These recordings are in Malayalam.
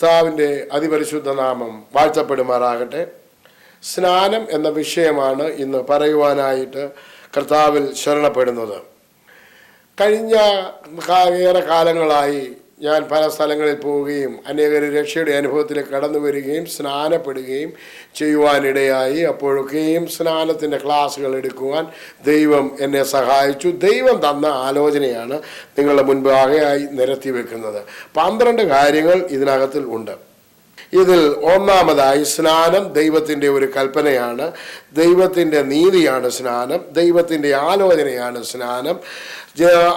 കർത്താവിൻ്റെ അതിപരിശുദ്ധ നാമം വാഴ്ത്തപ്പെടുമാറാകട്ടെ. സ്നാനം എന്ന വിഷയമാണ് ഇന്ന് പറയുവാനായിട്ട് കർത്താവിൽ ശരണപ്പെടുന്നത്. കഴിഞ്ഞ ഏറെ കാലങ്ങളായി ഞാൻ പല സ്ഥലങ്ങളിൽ പോവുകയും അനേകർ രക്ഷയുടെ അനുഭവത്തിലേക്ക് കടന്നു വരികയും സ്നാനപ്പെടുകയും ചെയ്യുവാനിടയായി. അപ്പോഴൊക്കെയും സ്നാനത്തിൻ്റെ ക്ലാസ്സുകൾ എടുക്കുവാൻ ദൈവം എന്നെ സഹായിച്ചു. ദൈവം തന്ന ആലോചനയാണ് നിങ്ങളുടെ മുൻപാകെയായി നിരത്തി വെക്കുന്നത്. 12 കാര്യങ്ങൾ ഇതിനകത്തിൽ ഉണ്ട്. ഇതിൽ ഒന്നാമതായി സ്നാനം ദൈവത്തിൻ്റെ ഒരു കൽപ്പനയാണ്, ദൈവത്തിൻ്റെ നീതിയാണ് സ്നാനം, ദൈവത്തിൻ്റെ ആലോചനയാണ് സ്നാനം.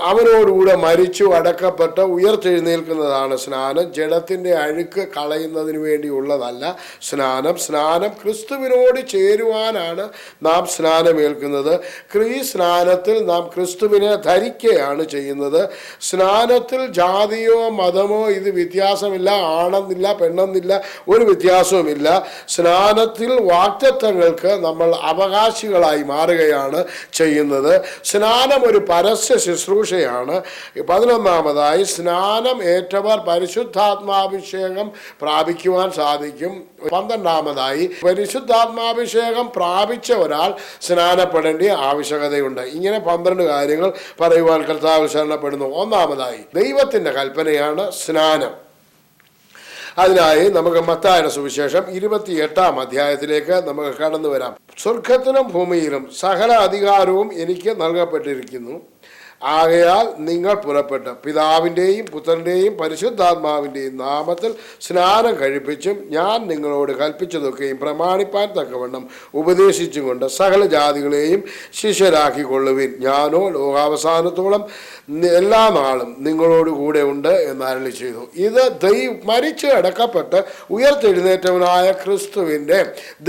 അവനോടുകൂടെ മരിച്ചു അടക്കപ്പെട്ട് ഉയർത്തെഴുന്നേൽക്കുന്നതാണ് സ്നാനം. ജഡത്തിൻ്റെ അഴുക്ക് കളയുന്നതിന് വേണ്ടിയുള്ളതല്ല സ്നാനം. സ്നാനം ക്രിസ്തുവിനോട് ചേരുവാനാണ് നാം സ്നാനമേൽക്കുന്നത്. ഈ സ്നാനത്തിൽ നാം ക്രിസ്തുവിനെ ധരിക്കുകയാണ് ചെയ്യുന്നത്. സ്നാനത്തിൽ ജാതിയോ മതമോ ഇത് വ്യത്യാസമില്ല, ആണെന്നില്ല പെണ്ണെന്നില്ല, ഒരു വ്യത്യാസവുമില്ല. സ്നാനത്തിൽ വാഗ്ദത്തങ്ങൾക്ക് നമ്മൾ അവകാശികളായി മാറുകയാണ് ചെയ്യുന്നത്. സ്നാനം ഒരു പരസ്യ ശുശ്രൂഷയാണ്. 11ാമതായി സ്നാനം ഏറ്റവർ പരിശുദ്ധാത്മാഭിഷേകം പ്രാപിക്കുവാൻ സാധിക്കും. 12ാമതായി പരിശുദ്ധാത്മാഭിഷേകം പ്രാപിച്ച ഒരാൾ സ്നാനപ്പെടേണ്ട ആവശ്യകതയുണ്ട്. ഇങ്ങനെ 12 കാര്യങ്ങൾ പറയുവാൻ കർത്താവ് ശരണപ്പെടുന്നു. ഒന്നാമതായി ദൈവത്തിൻ്റെ കൽപ്പനയാണ് സ്നാനം. അതിനായി നമുക്ക് മത്തായിയുടെ സുവിശേഷം 28-ാം അധ്യായത്തിലേക്ക് നമുക്ക് കടന്നു വരാം. സ്വർഗത്തിലും ഭൂമിയിലും സകല അധികാരവും എനിക്ക് നൽകപ്പെട്ടിരിക്കുന്നു. ആകയാൽ നിങ്ങൾ പുറപ്പെട്ട് പിതാവിൻ്റെയും പുത്രൻ്റെയും പരിശുദ്ധാത്മാവിൻ്റെയും നാമത്തിൽ സ്നാനം കഴിപ്പിച്ചും ഞാൻ നിങ്ങളോട് കൽപ്പിച്ചതൊക്കെയും പ്രമാണിപ്പാൻ തക്കവണ്ണം ഉപദേശിച്ചും കൊണ്ട് സകല ജാതികളെയും ശിഷ്യരാക്കിക്കൊള്ളുവിൻ. ഞാനോ ലോകാവസാനത്തോളം എല്ലാ നാളും നിങ്ങളോട് കൂടെ ഉണ്ട് എന്ന് അരുളി ചെയ്തു. ഇത് മരിച്ച് അടക്കപ്പെട്ട് ഉയർത്തെഴുന്നേറ്റവനായ ക്രിസ്തുവിൻ്റെ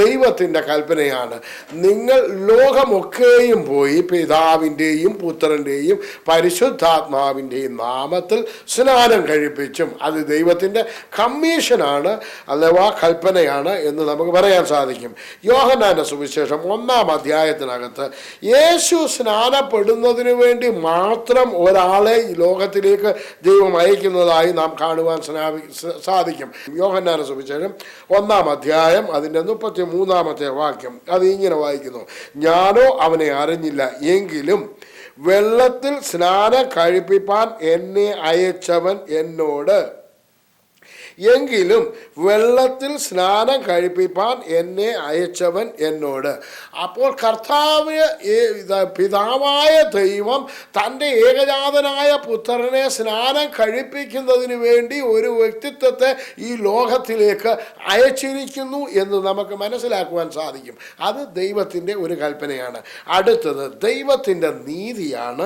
ദൈവത്തിൻ്റെ കൽപ്പനയാണ്. നിങ്ങൾ ലോകമൊക്കെയും പോയി പിതാവിൻ്റെയും പുത്രൻ്റെയും പരിശുദ്ധാത്മാവിൻ്റെയും നാമത്തിൽ സ്നാനം കഴിപ്പിച്ചും. അത് ദൈവത്തിൻ്റെ കമ്മീഷനാണ് അഥവാ കൽപ്പനയാണ് എന്ന് നമുക്ക് പറയാൻ സാധിക്കും. യോഹന്നാന്റെ സുവിശേഷം 1-ാം അധ്യായത്തിനകത്ത് യേശു സ്നാനപ്പെടുന്നതിന് വേണ്ടി മാത്രം ഒരാളെ ഈ ലോകത്തിലേക്ക് ദൈവം അയക്കുന്നതായി നാം കാണുവാൻ സാധിക്കും. യോഹന്നാന്റെ സുവിശേഷം 1-ാം അധ്യായം അതിൻ്റെ 33-ാമത്തെ വാക്യം അത് ഇങ്ങനെ വായിക്കുന്നു: ഞാനോ അവനെ അറിഞ്ഞില്ല, എങ്കിലും വെള്ളത്തിൽ സ്നാനം കഴിപ്പിപ്പാൻ എന്നെ അയച്ചവൻ എന്നോട് വെള്ളത്തിൽ സ്നാനം കഴിപ്പിപ്പാൻ എന്നെ അയച്ചവൻ എന്നോട്. അപ്പോൾ കർത്താവ് പിതാവായ ദൈവം തൻ്റെ ഏകജാതനായ പുത്രനെ സ്നാനം കഴിപ്പിക്കുന്നതിന് വേണ്ടി ഒരു വ്യക്തിത്വത്തെ ഈ ലോകത്തിലേക്ക് അയച്ചിരിക്കുന്നു എന്ന് നമുക്ക് മനസ്സിലാക്കുവാൻ സാധിക്കും. അത് ദൈവത്തിൻ്റെ ഒരു കൽപ്പനയാണ്. അടുത്തത് ദൈവത്തിൻ്റെ നീതിയാണ്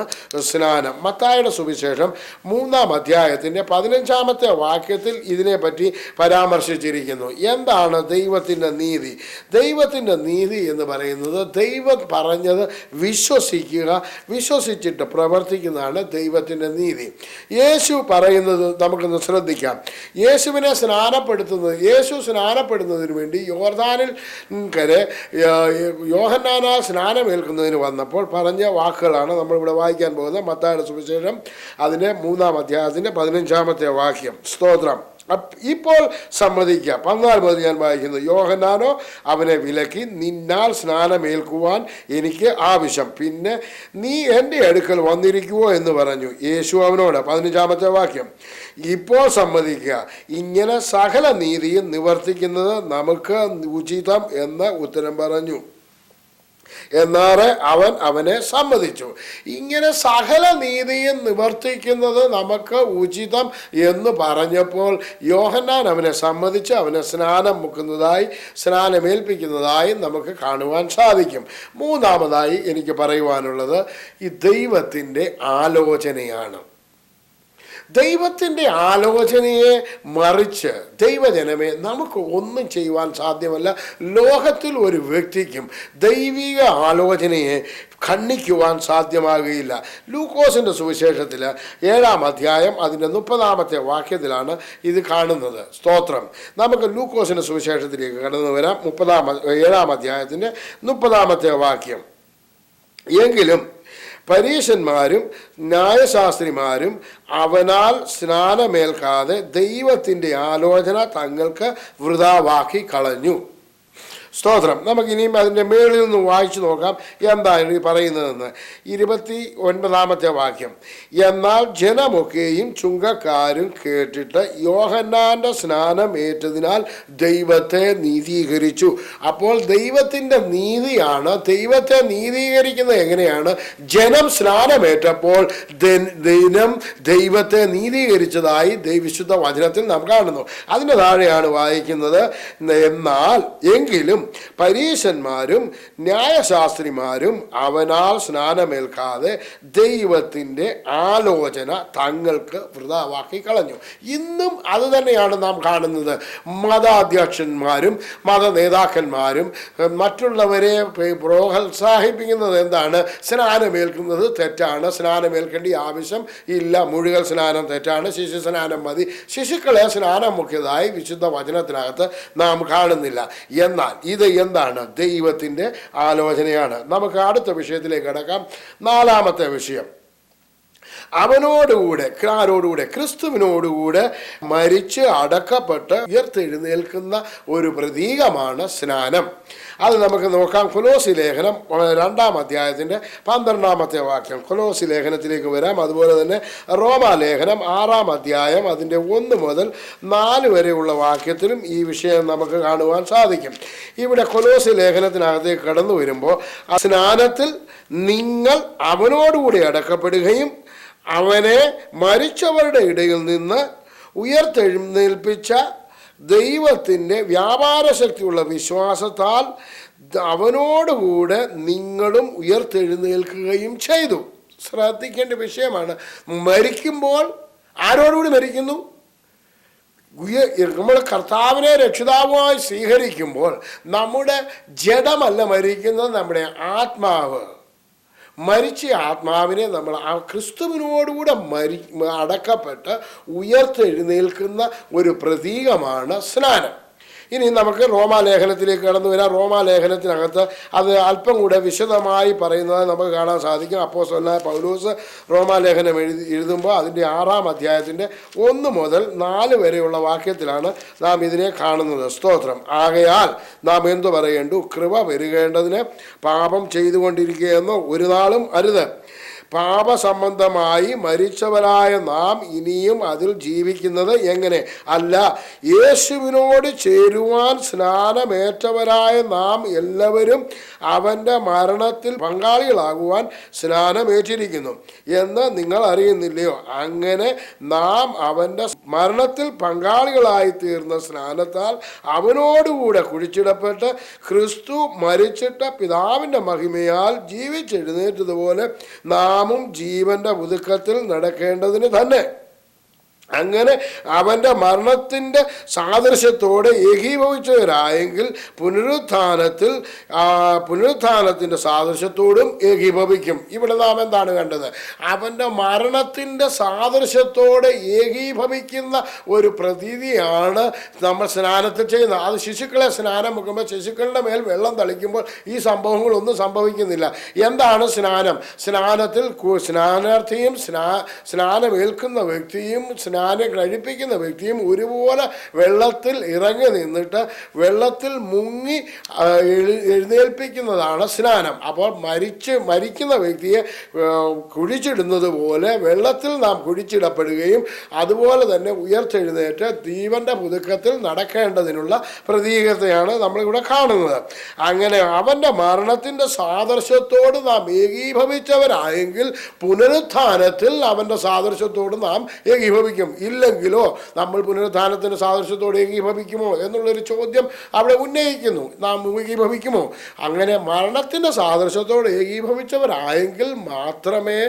സ്നാനം. മത്തായിയുടെ സുവിശേഷം 3-ാം അധ്യായത്തിൻ്റെ 15-ാമത്തെ വാക്യത്തിൽ ഇതിനെ പറ്റി പരാമർശിച്ചിരിക്കുന്നു. എന്താണ് ദൈവത്തിൻ്റെ നീതി? ദൈവത്തിൻ്റെ നീതി എന്ന് പറയുന്നത് ദൈവം പറഞ്ഞത് വിശ്വസിക്കുക, വിശ്വസിച്ചിട്ട് പ്രവർത്തിക്കുന്നതാണ് ദൈവത്തിൻ്റെ നീതി. യേശു പറയുന്നത് നമുക്കൊന്ന് ശ്രദ്ധിക്കാം. യേശു സ്നാനപ്പെടുന്നതിന് വേണ്ടി യോർദാനിൽ കരെ യോഹന്നാനാൽ സ്നാനമേൽക്കുന്നതിന് വന്നപ്പോൾ പറഞ്ഞ വാക്കുകളാണ് നമ്മളിവിടെ വായിക്കാൻ പോകുന്നത്. മത്തായിയുടെ സുവിശേഷം അതിൻ്റെ 3-ാം അധ്യായത്തിൻ്റെ 15-ാമത്തെ വാക്യം. സ്തോത്രം. ഇപ്പോൾ സമ്മതിക്കുക. 14 മുതൽ ഞാൻ വായിക്കുന്നു: യോഹന്നാനോ അവനെ വിലക്കി, നിന്നാൽ സ്നാനമേൽക്കുവാൻ എനിക്ക് ആവശ്യം, പിന്നെ നീ എൻ്റെ അടുക്കൽ വന്നിരിക്കുവോ എന്ന് പറഞ്ഞു. യേശു അവനോട് 15-ാമത്തെ വാക്യം: ഇപ്പോൾ സമ്മതിക്കുക, ഇങ്ങനെ സകല നീതിയും നിവർത്തിക്കുന്നത് നമുക്ക് ഉചിതം എന്ന് ഉത്തരം പറഞ്ഞു. എന്നാറെ അവൻ അവനെ സമ്മതിച്ചു. ഇങ്ങനെ സകല നീതിയും നിവർത്തിക്കുന്നത് നമുക്ക് ഉചിതം എന്ന് പറഞ്ഞപ്പോൾ യോഹന്നാൻ അവനെ സമ്മതിച്ച് അവനെ സ്നാനമേൽപ്പിക്കുന്നതായി നമുക്ക് കാണുവാൻ സാധിക്കും. 3ാമതായി എനിക്ക് പറയുവാനുള്ളത് ഈ ദൈവത്തിൻ്റെ ആലോചനയാണ്. ദൈവത്തിൻ്റെ ആലോചനയെ മറിച്ച് ദൈവജനമേ നമുക്ക് ഒന്നും ചെയ്യുവാൻ സാധ്യമല്ല. ലോകത്തിൽ ഒരു വ്യക്തിക്കും ദൈവിക ആലോചനയെ ഖണ്ഡിക്കുവാൻ സാധ്യമാകുകയില്ല. ലൂക്കോസിൻ്റെ സുവിശേഷത്തിൽ 7-ാം അധ്യായം അതിൻ്റെ 30-ാമത്തെ വാക്യത്തിലാണ് ഇത് കാണുന്നത്. സ്തോത്രം. നമുക്ക് ലൂക്കോസിൻ്റെ സുവിശേഷത്തിലേക്ക് കടന്നു വരാം. 7-ാം അധ്യായത്തിൻ്റെ 30-ാമത്തെ വാക്യം: എങ്കിലും പരീശന്മാരും ന്യായശാസ്ത്രിമാരും അവനാൽ സ്നാനമേൽക്കാതെ ദൈവത്തിൻ്റെ ആലോചന തങ്ങൾക്ക് വൃഥാവാക്കി കളഞ്ഞു. സ്തോത്രം. നമുക്കിനിയും അതിൻ്റെ മേളിൽ നിന്ന് വായിച്ചു നോക്കാം എന്താണ് ഈ പറയുന്നതെന്ന്. 29-ാമത്തെ വാക്യം. എന്നാൽ ജനമൊക്കെയും ചുങ്കക്കാരും കേട്ടിട്ട് യോഹന്നാൻ്റെ സ്നാനം ഏറ്റതിനാൽ ദൈവത്തെ നീതീകരിച്ചു. അപ്പോൾ ദൈവത്തിൻ്റെ നീതിയാണ്. ദൈവത്തെ നീതീകരിക്കുന്നത് എങ്ങനെയാണ്? ജനം സ്നാനമേറ്റപ്പോൾ ദിനം ദൈവത്തെ നീതീകരിച്ചതായി വിശുദ്ധ വചനത്തിൽ നാം കാണുന്നു. അതിൻ്റെ താഴെയാണ് വായിക്കുന്നത്, എന്നാൽ എങ്കിലും പരീശന്മാരും ന്യായശാസ്ത്രിമാരും അവനാൽ സ്നാനമേൽക്കാതെ ദൈവത്തിൻ്റെ ആലോചന തങ്ങൾക്ക് വൃഥാവാക്കി കളഞ്ഞു. ഇന്നും അത് തന്നെയാണ് നാം കാണുന്നത്. മതാധ്യക്ഷന്മാരും മത നേതാക്കന്മാരും മറ്റുള്ളവരെ പ്രോത്സാഹിപ്പിക്കുന്നത് എന്താണ്? സ്നാനമേൽക്കുന്നത് തെറ്റാണ്, സ്നാനമേൽക്കേണ്ട ആവശ്യം ഇല്ല, മുഴുവൻ സ്നാനം തെറ്റാണ്, ശിശു സ്നാനം മതി. ശിശുക്കളെ സ്നാനം മുഖ്യതായി വിശുദ്ധ വചനത്തിനകത്ത് നാം കാണുന്നില്ല. എന്നാൽ ഇത് എന്താണ്? ദൈവത്തിൻ്റെ ആലോചനയാണ്. നമുക്ക് അടുത്ത വിഷയത്തിലേക്ക് കടക്കാം. 4-ാമത്തെ വിഷയം. അവനോടുകൂടെ, ആരോടുകൂടെ? ക്രിസ്തുവിനോടുകൂടെ മരിച്ച് അടക്കപ്പെട്ട് ഉയർത്തെഴുന്നേൽക്കുന്ന ഒരു പ്രതീകമാണ് സ്നാനം. അത് നമുക്ക് നോക്കാം. കൊലോസി ലേഖനം 2-ാം അധ്യായത്തിൻ്റെ 12-ാമത്തെ വാക്യം. കൊലോസി ലേഖനത്തിലേക്ക് വരാം. അതുപോലെ തന്നെ റോമാലേഖനം 6-ാം അധ്യായം അതിൻ്റെ 1 മുതൽ 4 വരെയുള്ള വാക്യത്തിലും ഈ വിഷയം നമുക്ക് കാണുവാൻ സാധിക്കും. ഇവിടെ കൊലോസി ലേഖനത്തിനകത്തേക്ക് കടന്നു വരുമ്പോൾ, സ്നാനത്തിൽ നിങ്ങൾ അവനോടുകൂടി അടക്കപ്പെടുകയും അവനെ മരിച്ചവരുടെ ഇടയിൽ നിന്ന് ഉയർത്തെഴുന്നേൽപ്പിച്ച ദൈവത്തിൻ്റെ വ്യാപാര ശക്തിയുള്ള വിശ്വാസത്താൽ അവനോടുകൂടെ നിങ്ങളും ഉയർത്തെഴുന്നേൽക്കുകയും ചെയ്തു. ശ്രദ്ധിക്കേണ്ട വിഷയമാണ്. മരിക്കുമ്പോൾ ആരോടുകൂടി മരിക്കുന്നു? നമ്മൾ കർത്താവിനെ രക്ഷിതാവുമായി സ്വീകരിക്കുമ്പോൾ നമ്മുടെ ജഡമല്ല മരിക്കുന്നത്, നമ്മുടെ ആത്മാവ്. മരിച്ച ആത്മാവിനെ നമ്മൾ ആ ക്രിസ്തുവിനോടുകൂടെ അടക്കപ്പെട്ട് ഉയർത്തെഴുന്നേൽക്കുന്ന ഒരു പ്രതീകമാണ് സ്നാനം. ഇനി നമുക്ക് റോമാലേഖനത്തിലേക്ക് കടന്നു വരാം. റോമാലേഖനത്തിനകത്ത് അത് അല്പം കൂടെ വിശദമായി പറയുന്നത് നമുക്ക് കാണാൻ സാധിക്കും. അപ്പോസ്തലനായ പൗലോസ് റോമാലേഖനം എഴുതുമ്പോൾ അതിൻ്റെ 6-ാം അധ്യായത്തിൻ്റെ 1 മുതൽ 4 വരെയുള്ള വാക്യത്തിലാണ് നാം ഇതിനെ കാണുന്നത്. സ്തോത്രം. ആകയാൽ നാം എന്തു പറയേണ്ടു? കൃപ വരുകേണ്ടതിന് പാപം ചെയ്തുകൊണ്ടിരിക്കുകയെന്നോ ഒരു നാളും അരുത്. പാപസംബന്ധമായി മരിച്ചവരായ നാം ഇനിയും അതിൽ ജീവിക്കുന്നത് എങ്ങനെ? അല്ല, യേശുവിനോട് ചേരുവാൻ സ്നാനമേറ്റവരായ നാം എല്ലാവരും അവൻ്റെ മരണത്തിൽ പങ്കാളികളാകുവാൻ സ്നാനമേറ്റിരിക്കുന്നു എന്ന് നിങ്ങൾ അറിയുന്നില്ലയോ? അങ്ങനെ നാം അവൻ്റെ മരണത്തിൽ പങ്കാളികളായി തീർന്ന സ്നാനത്താൽ അവനോടുകൂടെ കുഴിച്ചിടപ്പെട്ട് ക്രിസ്തു മരിച്ചിട്ട് പിതാവിൻ്റെ മഹിമയാൽ ജീവിച്ചെഴുന്നേറ്റതുപോലെ നാമും ജീവന്റെ പുതുക്കത്തിൽ നടക്കേണ്ടതിന് തന്നെ. അങ്ങനെ അവൻ്റെ മരണത്തിൻ്റെ സാദൃശ്യത്തോടെ ഏകീഭവിച്ചവരായെങ്കിൽ പുനരുത്ഥാനത്തിൻ്റെ സാദൃശ്യത്തോടും ഏകീഭവിക്കും. ഇവിടെ നാം എന്താണ് കണ്ടത്? അവൻ്റെ മരണത്തിൻ്റെ സാദൃശ്യത്തോടെ ഏകീഭവിക്കുന്ന ഒരു പ്രതീതിയാണ് നമ്മൾ സ്നാനത്തിൽ ചെയ്യുന്നത്. അത് ശിശുക്കളെ സ്നാനം വെക്കുമ്പോൾ ശിശുക്കളുടെ മേൽ വെള്ളം തളിക്കുമ്പോൾ ഈ സംഭവങ്ങളൊന്നും സംഭവിക്കുന്നില്ല. എന്താണ് സ്നാനം? സ്നാനത്തിൽ സ്നാനാർത്ഥിയും സ്നാനമേൽക്കുന്ന വ്യക്തിയും സ്നാനം കഴിപ്പിക്കുന്ന വ്യക്തിയും ഒരുപോലെ വെള്ളത്തിൽ ഇറങ്ങി നിന്നിട്ട് വെള്ളത്തിൽ മുങ്ങി എഴുന്നേൽപ്പിക്കുന്നതാണ് സ്നാനം. അപ്പോൾ മരിക്കുന്ന വ്യക്തിയെ കുഴിച്ചിടുന്നത് പോലെ വെള്ളത്തിൽ നാം കുഴിച്ചിടപ്പെടുകയും അതുപോലെ തന്നെ ഉയർത്തെഴുന്നേറ്റ് ജീവന്റെ പുതുക്കത്തിൽ നടക്കേണ്ടതിനുള്ള പ്രതീകതയാണ് നമ്മളിവിടെ കാണുന്നത്. അങ്ങനെ അവൻ്റെ മരണത്തിൻ്റെ സാദൃശ്യത്തോട് നാം ഏകീഭവിച്ചവരായെങ്കിൽ പുനരുത്ഥാനത്തിൽ അവൻ്റെ സാദൃശ്യത്തോട് നാം ഏകീഭവിക്കും. ഇല്ലെങ്കിലോ നമ്മൾ പുനരുത്ഥാനത്തിൻ്റെ സാദൃശ്യത്തോട് ഏകീഭവിക്കുമോ എന്നുള്ളൊരു ചോദ്യം അവിടെ ഉന്നയിക്കുന്നു. നാം ഏകീഭവിക്കുമോ? അങ്ങനെ മരണത്തിൻ്റെ സാദൃശ്യത്തോട് ഏകീഭവിച്ചവരായെങ്കിൽ മാത്രമേ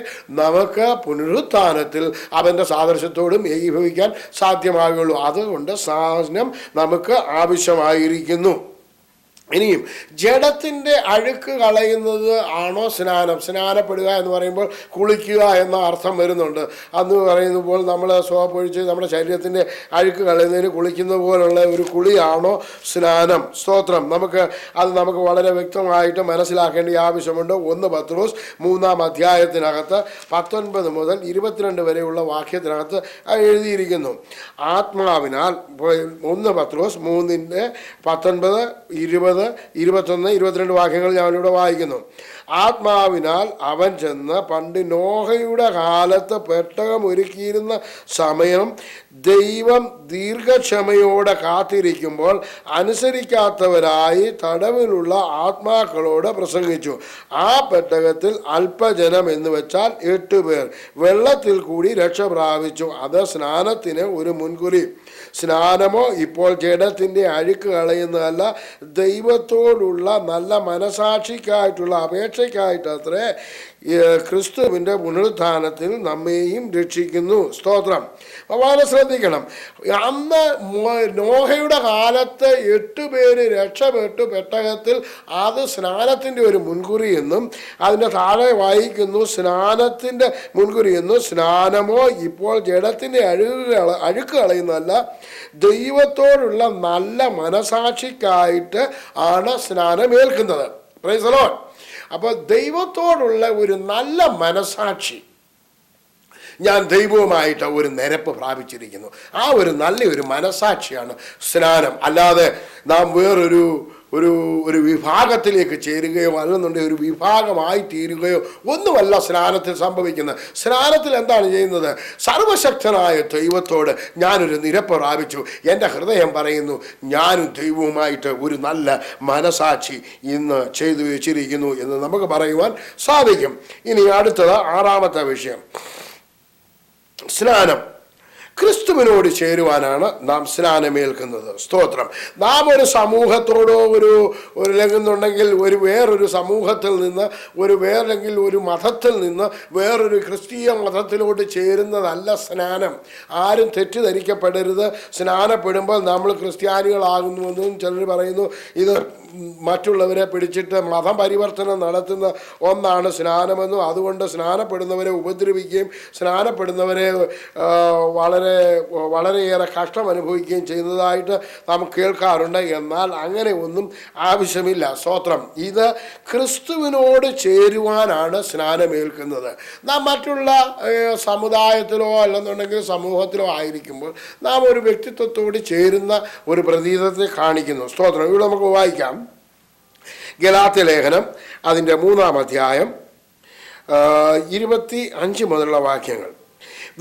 നമുക്ക് പുനരുത്ഥാനത്തിൽ അവൻ്റെ സാദൃശ്യത്തോടും ഏകീഭവിക്കാൻ സാധ്യമാകുള്ളൂ. അതുകൊണ്ട് സ്നാനം നമുക്ക് ആവശ്യമായിരിക്കുന്നു. ഇനിയും ജഡത്തിൻ്റെ അഴുക്ക് കളയുന്നത് ആണോ സ്നാനം? സ്നാനപ്പെടുക എന്ന് പറയുമ്പോൾ കുളിക്കുക എന്ന അർത്ഥം വരുന്നുണ്ട്. അന്ന് പറയുമ്പോൾ നമ്മൾ സോപ്പൊഴിച്ച് നമ്മുടെ ശരീരത്തിൻ്റെ അഴുക്ക് കളയുന്നതിന് കുളിക്കുന്ന പോലുള്ള ഒരു കുളിയാണോ സ്നാനം? സ്തോത്രം. നമുക്ക് വളരെ വ്യക്തമായിട്ട് മനസ്സിലാക്കേണ്ട ആവശ്യമുണ്ട്. 1 പത്രോസ് 3-ാം അധ്യായത്തിനകത്ത് 19 മുതൽ 22 വരെയുള്ള വാക്യത്തിനകത്ത് എഴുതിയിരിക്കുന്നു. ആത്മാവിനാൽ 1 പത്രോസ് 3-ന്റെ 19, 20, 21, 22 വാക്യങ്ങൾ ഞാനിവിടെ വായിക്കുന്നു. ആത്മാവിനാൽ അവൻ ചെന്ന് പണ്ട് നോഹയുടെ കാലത്ത് പെട്ടകം ഒരുക്കിയിരുന്ന സമയം ദൈവം ദീർഘക്ഷമയോടെ കാത്തിരിക്കുമ്പോൾ അനുസരിക്കാത്തവരായി തടവിലുള്ള ആത്മാക്കളോട് പ്രസംഗിച്ചു. ആ പെട്ടകത്തിൽ അല്പജനം എന്ന് വെച്ചാൽ 8 പേർ വെള്ളത്തിൽ കൂടി രക്ഷ പ്രാപിച്ചു. അത് സ്നാനത്തിന് ഒരു മുൻകുറി. സ്നാനമോ ഇപ്പോൾ ജഡത്തിൻ്റെ അഴുക്ക് കളയുന്നതല്ല, ദൈവത്തോടുള്ള നല്ല മനസാക്ഷിക്കായിട്ടുള്ള അപേക്ഷയ്ക്കായിട്ടത്രേ ക്രിസ്തുവിൻ്റെ പുനരുത്ഥാനത്തിൽ നമ്മെയും രക്ഷിക്കുന്നു. സ്തോത്രം. വളരെ ശ്രദ്ധിക്കണം. അന്ന് നോഹയുടെ കാലത്ത് 8 പേര് രക്ഷപ്പെട്ടു പെട്ടകത്തിൽ. അത് സ്നാനത്തിൻ്റെ ഒരു മുൻകുറി എന്നും അതിൻ്റെ താഴെ വായിക്കുന്നു സ്നാനത്തിൻ്റെ മുൻകുറി എന്നും. സ്നാനമോ ഇപ്പോൾ ജഡത്തിൻ്റെ അഴുക്ക് കളയുന്നതല്ല, ദൈവത്തോടുള്ള നല്ല മനസാക്ഷിക്കായിട്ട് ആണ് സ്നാനമേൽക്കുന്നത്. Praise the Lord. അപ്പോൾ ദൈവത്തോടുള്ള ഒരു നല്ല മനസാക്ഷി, ഞാൻ ദൈവവുമായിട്ട് ഒരു നിരപ്പ് പ്രാപിച്ചിരിക്കുന്നു, ആ ഒരു നല്ലൊരു മനസാക്ഷിയാണ് സ്നാനം. അല്ലാതെ നാം വേറൊരു ഒരു വിഭാഗത്തിലേക്ക് ചേരുകയോ അല്ലെന്നുണ്ടെങ്കിൽ ഒരു വിഭാഗമായി തീരുകയോ ഒന്നുമല്ല സ്നാനത്തിൽ സംഭവിക്കുന്നത്. സ്നാനത്തിൽ എന്താണ് ചെയ്യുന്നത്? സർവശക്തനായ ദൈവത്തോട് ഞാനൊരു നിരപ്പ് പ്രാപിച്ചു. എൻ്റെ ഹൃദയം പറയുന്നു ഞാനും ദൈവവുമായിട്ട് ഒരു നല്ല മനസാക്ഷി ഇന്ന് ചെയ്തു വെച്ചിരിക്കുന്നു എന്ന് നമുക്ക് പറയുവാൻ സാധിക്കും. ഇനി അടുത്തത് 6-ാമത്തെ വിഷയം, സ്നാനം. ക്രിസ്തുവിനോട് ചേരുവാനാണ് നാം സ്നാനമേൽക്കുന്നത്. സ്തോത്രം. നാം ഒരു സമൂഹത്തോടോ ഒരു ലംഘുന്നുണ്ടെങ്കിൽ വേറൊരു സമൂഹത്തിൽ നിന്ന് വേറെങ്കിൽ ഒരു മതത്തിൽ നിന്ന് വേറൊരു ക്രിസ്തീയ മതത്തിലോട്ട് ചേരുന്നതല്ല സ്നാനം. ആരും തെറ്റിദ്ധരിക്കപ്പെടരുത്. സ്നാനപ്പെടുമ്പോൾ നമ്മൾ ക്രിസ്ത്യാനികളാകുന്നുവെന്നും ചിലർ പറയുന്നു. ഇത് മറ്റുള്ളവരെ പിടിച്ചിട്ട് മതം പരിവർത്തനം നടത്തുന്ന ഒന്നാണ് സ്നാനമെന്നും അതുകൊണ്ട് സ്നാനപ്പെടുന്നവരെ ഉപദ്രവിക്കുകയും സ്നാനപ്പെടുന്നവരെ വളരെയേറെ കഷ്ടം അനുഭവിക്കുകയും ചെയ്യുന്നതായിട്ട് നാം കേൾക്കാറുണ്ട്. എന്നാൽ അങ്ങനെ ഒന്നും ആവശ്യമില്ല. സ്തോത്രം. ഇത് ക്രിസ്തുവിനോട് ചേരുവാനാണ് സ്നാനമേൽക്കുന്നത്. നാം മറ്റുള്ള സമുദായത്തിലോ അല്ലെന്നുണ്ടെങ്കിൽ സമൂഹത്തിലോ ആയിരിക്കുമ്പോൾ നാം ഒരു വ്യക്തിത്വത്തോട് ചേരുന്ന ഒരു പ്രതീതത്തെ കാണിക്കുന്നു. സ്തോത്രം. ഇവിടെ നമുക്ക് വായിക്കാം ഗലാത്യ ലേഖനം അതിൻ്റെ 3-ാം അധ്യായം 25 മുതലുള്ള വാക്യങ്ങൾ.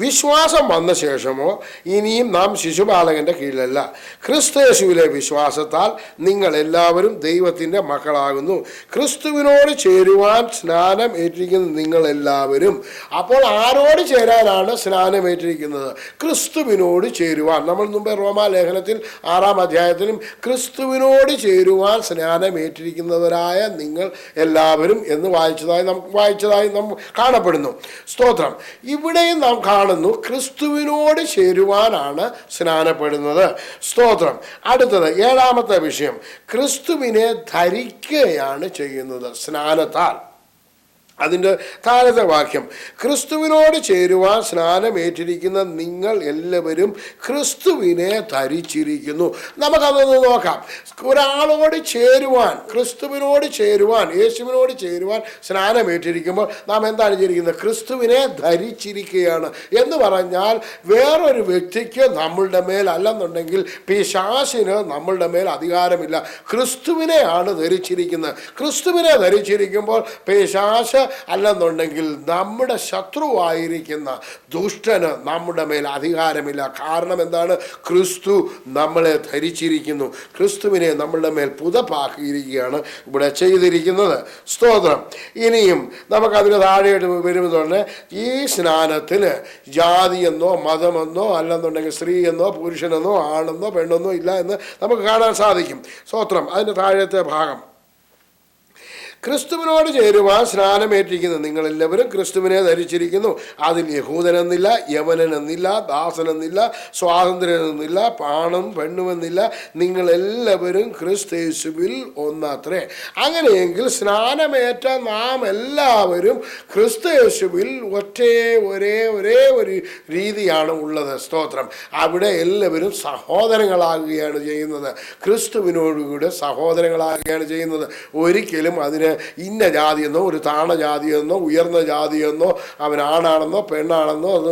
വിശ്വാസം വന്ന ശേഷമോ ഇനിയും നാം ശിശുപാലകൻ്റെ കീഴിലല്ല, ക്രിസ്തുയേശുവിലെ വിശ്വാസത്താൽ നിങ്ങൾ എല്ലാവരും ദൈവത്തിൻ്റെ മക്കളാകുന്നു. ക്രിസ്തുവിനോട് ചേരുവാൻ സ്നാനം ഏറ്റിരിക്കുന്ന നിങ്ങൾ എല്ലാവരും. അപ്പോൾ ആരോട് ചേരാനാണ് സ്നാനം ഏറ്റിരിക്കുന്നത്? ക്രിസ്തുവിനോട് ചേരുവാൻ. നമ്മൾ മുമ്പേ റോമാലേഖനത്തിൽ 6-ാം അധ്യായത്തിലും ക്രിസ്തുവിനോട് ചേരുവാൻ സ്നാനം ഏറ്റിരിക്കുന്നവരായ നിങ്ങൾ എല്ലാവരും എന്ന് വായിച്ചതായി നാം കാണപ്പെടുന്നു. സ്തോത്രം. ഇവിടെയും നാം കാണുന്നു ക്രിസ്തുവിനോട് ചേരുവാനാണ് സ്നാനപ്പെടുന്നത്. സ്തോത്രം. അടുത്തത് 7-ാമത്തെ വിഷയം, ക്രിസ്തുവിനെ ധരിക്കുകയാണ് ചെയ്യുന്നത് സ്നാനത്താൽ. അതിൻ്റെ താഴത്തെ വാക്യം, ക്രിസ്തുവിനോട് ചേരുവാൻ സ്നാനമേറ്റിരിക്കുന്ന നിങ്ങൾ എല്ലാവരും ക്രിസ്തുവിനെ ധരിച്ചിരിക്കുന്നു. നമുക്കതൊന്ന് നോക്കാം. ഒരാളോട് ചേരുവാൻ, ക്രിസ്തുവിനോട് ചേരുവാൻ, യേശുവിനോട് ചേരുവാൻ സ്നാനമേറ്റിരിക്കുമ്പോൾ നാം എന്താണ് ചെയ്തിരിക്കുന്നത്? ക്രിസ്തുവിനെ ധരിച്ചിരിക്കുകയാണ്. എന്ന് പറഞ്ഞാൽ വേറൊരു വ്യക്തിക്ക് നമ്മളുടെ മേൽ അല്ലെന്നുണ്ടെങ്കിൽ പിശാചിന് നമ്മളുടെ മേൽ അധികാരമില്ല. ക്രിസ്തുവിനെയാണ് ധരിച്ചിരിക്കുന്നത്. ക്രിസ്തുവിനെ ധരിച്ചിരിക്കുമ്പോൾ പിശാച് അല്ലെന്നുണ്ടെങ്കിൽ നമ്മുടെ ശത്രുവായിരിക്കുന്ന ദുഷ്ടന് നമ്മുടെ മേൽ അധികാരമില്ല. കാരണം എന്താണ്? ക്രിസ്തു നമ്മളെ ധരിച്ചിരിക്കുന്നു. ക്രിസ്തുവിനെ നമ്മളുടെ മേൽ പുതപ്പാക്കിയിരിക്കുകയാണ് ഇവിടെ ചെയ്തിരിക്കുന്നത്. സ്തോത്രം. ഇനിയും നമുക്കതിന് താഴെയായിട്ട് വരുമ്പോൾ ഈ സ്നാനത്തിന് ജാതിയെന്നോ മതമെന്നോ അല്ലെന്നുണ്ടെങ്കിൽ സ്ത്രീയെന്നോ പുരുഷനെന്നോ ആണെന്നോ പെണ്ണെന്നോ ഇല്ല എന്ന് നമുക്ക് കാണാൻ സാധിക്കും. സ്തോത്രം. അതിൻ്റെ താഴത്തെ ഭാഗം, ക്രിസ്തുവിനോട് ചേരുവാൻ സ്നാനമേറ്റിരിക്കുന്നു നിങ്ങളെല്ലാവരും ക്രിസ്തുവിനെ ധരിച്ചിരിക്കുന്നു. അതിൽ യഹൂദനെന്നില്ല, യവനനെന്നില്ല, ദാസനെന്നില്ല, സ്വാതന്ത്ര്യനെന്നില്ല, പാണും പെണ്ണുമെന്നില്ല, നിങ്ങളെല്ലാവരും ക്രിസ്തയേശുവിൽ ഒന്നത്രേ. അങ്ങനെയെങ്കിൽ സ്നാനമേറ്റ നാം എല്ലാവരും ക്രിസ്തയേശുവിൽ ഒരേ ഒരു രീതിയാണ് ഉള്ളത്. സ്തോത്രം. അവിടെ എല്ലാവരും സഹോദരങ്ങളാകുകയാണ് ചെയ്യുന്നത്. ക്രിസ്തുവിനോടുകൂടെ സഹോദരങ്ങളാകുകയാണ് ചെയ്യുന്നത്. ഒരിക്കലും അതിന് ഇന്ന ജാതിയെന്നോ ഒരു താണ ജാതിയെന്നോ ഉയർന്ന ജാതിയെന്നോ അവൻ ആണാണെന്നോ പെണ്ണാണെന്നോ അത്